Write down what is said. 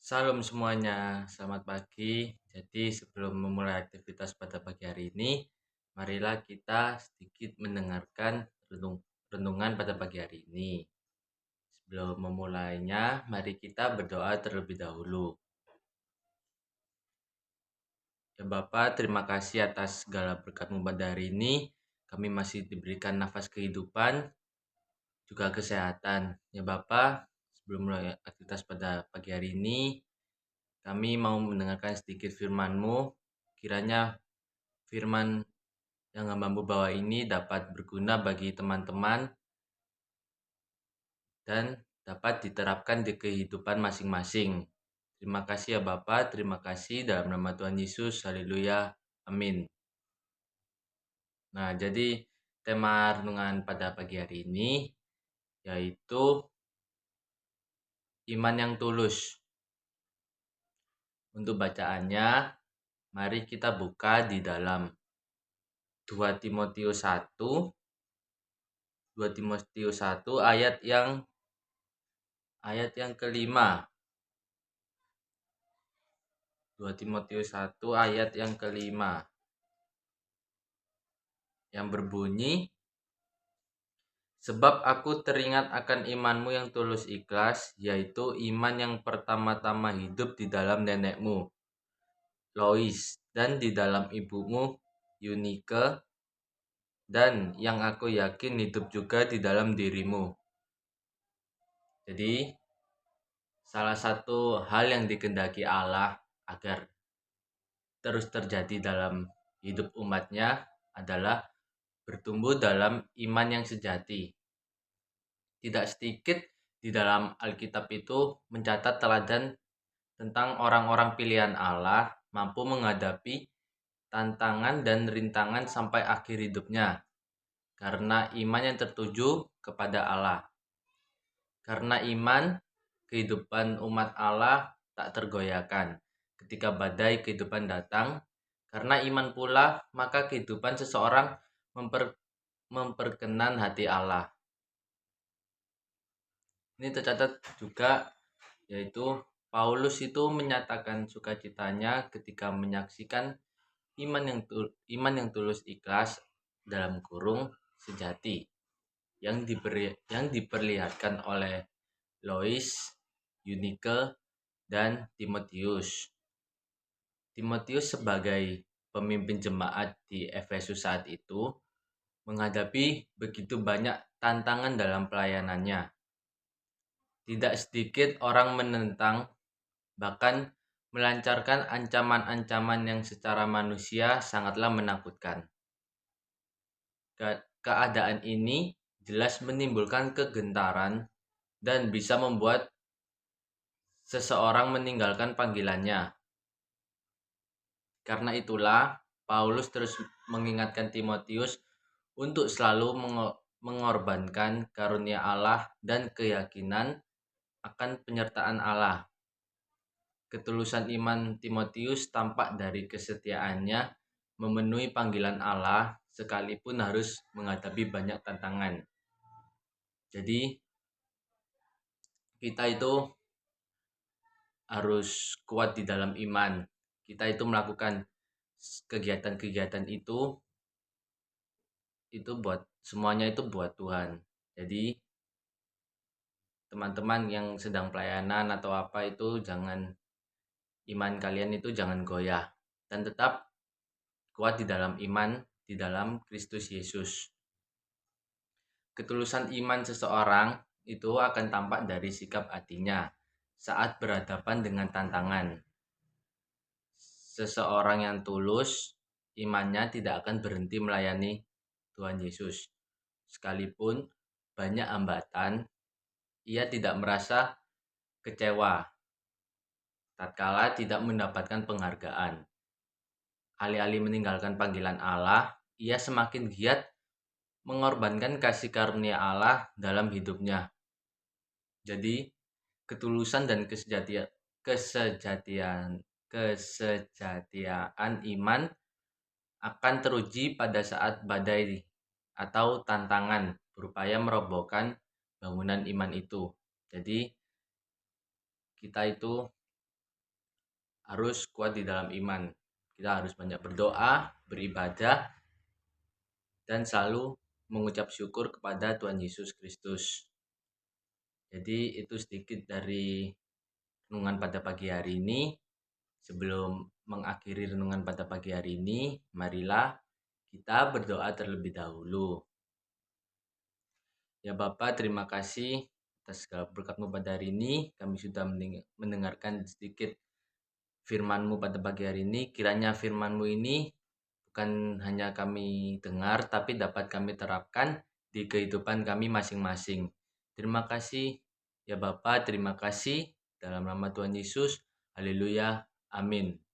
Salam semuanya, selamat pagi. Jadi sebelum memulai aktivitas pada pagi hari ini, marilah kita sedikit mendengarkan renungan pada pagi hari ini. Sebelum memulainya, mari kita berdoa terlebih dahulu. Ya Bapa, terima kasih atas segala berkat-Mu pada hari ini. Kami masih diberikan nafas kehidupan, juga kesehatan. Ya Bapa, sebelum mulai aktivitas pada pagi hari ini, kami mau mendengarkan sedikit firman-Mu. Kiranya firman yang hamba-Mu bawa ini dapat berguna bagi teman-teman dan dapat diterapkan di kehidupan masing-masing. Terima kasih ya Bapa, terima kasih dalam nama Tuhan Yesus. Haleluya. Amin. Nah, jadi tema renungan pada pagi hari ini yaitu iman yang tulus. Untuk bacaannya, mari kita buka di dalam 2 Timotius 1, 2 Timotius 1 ayat yang kelima. 2 Timotius 1 ayat yang kelima yang berbunyi, sebab aku teringat akan imanmu yang tulus ikhlas, yaitu iman yang pertama-tama hidup di dalam nenekmu, Lois, dan di dalam ibumu, Eunike, dan yang aku yakin hidup juga di dalam dirimu. Jadi, salah satu hal yang dikehendaki Allah agar terus terjadi dalam hidup umatnya adalah bertumbuh dalam iman yang sejati. Tidak sedikit di dalam Alkitab itu mencatat teladan tentang orang-orang pilihan Allah mampu menghadapi tantangan dan rintangan sampai akhir hidupnya karena iman yang tertuju kepada Allah. Karena iman, kehidupan umat Allah tak tergoyahkan ketika badai kehidupan datang. Karena iman pula, maka kehidupan seseorang memperkenan hati Allah. Ini tercatat juga yaitu Paulus itu menyatakan sukacitanya ketika menyaksikan iman yang tulus ikhlas dalam kurung sejati yang diperlihatkan oleh Lois, Eunike, dan Timotius. Timotius sebagai pemimpin jemaat di Efesus saat itu menghadapi begitu banyak tantangan dalam pelayanannya. Tidak sedikit orang menentang, bahkan melancarkan ancaman-ancaman yang secara manusia sangatlah menakutkan. Keadaan ini jelas menimbulkan kegentaran dan bisa membuat seseorang meninggalkan panggilannya. Karena itulah, Paulus terus mengingatkan Timotius untuk selalu mengorbankan karunia Allah dan keyakinan akan penyertaan Allah. Ketulusan iman Timotius tampak dari kesetiaannya memenuhi panggilan Allah sekalipun harus menghadapi banyak tantangan. Jadi kita itu harus kuat di dalam iman. Kita itu melakukan kegiatan-kegiatan itu buat semuanya itu buat Tuhan. Jadi teman-teman yang sedang pelayanan atau apa itu iman kalian itu jangan goyah dan tetap kuat di dalam iman di dalam Kristus Yesus. Ketulusan iman seseorang itu akan tampak dari sikap hatinya saat berhadapan dengan tantangan. Seseorang yang tulus, imannya tidak akan berhenti melayani Tuhan Yesus. Sekalipun banyak hambatan, ia tidak merasa kecewa tatkala tidak mendapatkan penghargaan. Alih-alih meninggalkan panggilan Allah, ia semakin giat mengorbankan kasih karunia Allah dalam hidupnya. Jadi, ketulusan dan kesejatiaan iman akan teruji pada saat badai atau tantangan berupaya merobohkan bangunan iman itu. Jadi kita itu harus kuat di dalam iman. Kita harus banyak berdoa, beribadah, dan selalu mengucap syukur kepada Tuhan Yesus Kristus. Jadi itu sedikit dari renungan pada pagi hari ini. Sebelum mengakhiri renungan pada pagi hari ini, marilah kita berdoa terlebih dahulu. Ya Bapa, terima kasih atas segala berkat-Mu pada hari ini. Kami sudah mendengarkan sedikit firman-Mu pada pagi hari ini. Kiranya firman-Mu ini bukan hanya kami dengar, tapi dapat kami terapkan di kehidupan kami masing-masing. Terima kasih ya Bapa, terima kasih dalam nama Tuhan Yesus. Haleluya. Amin.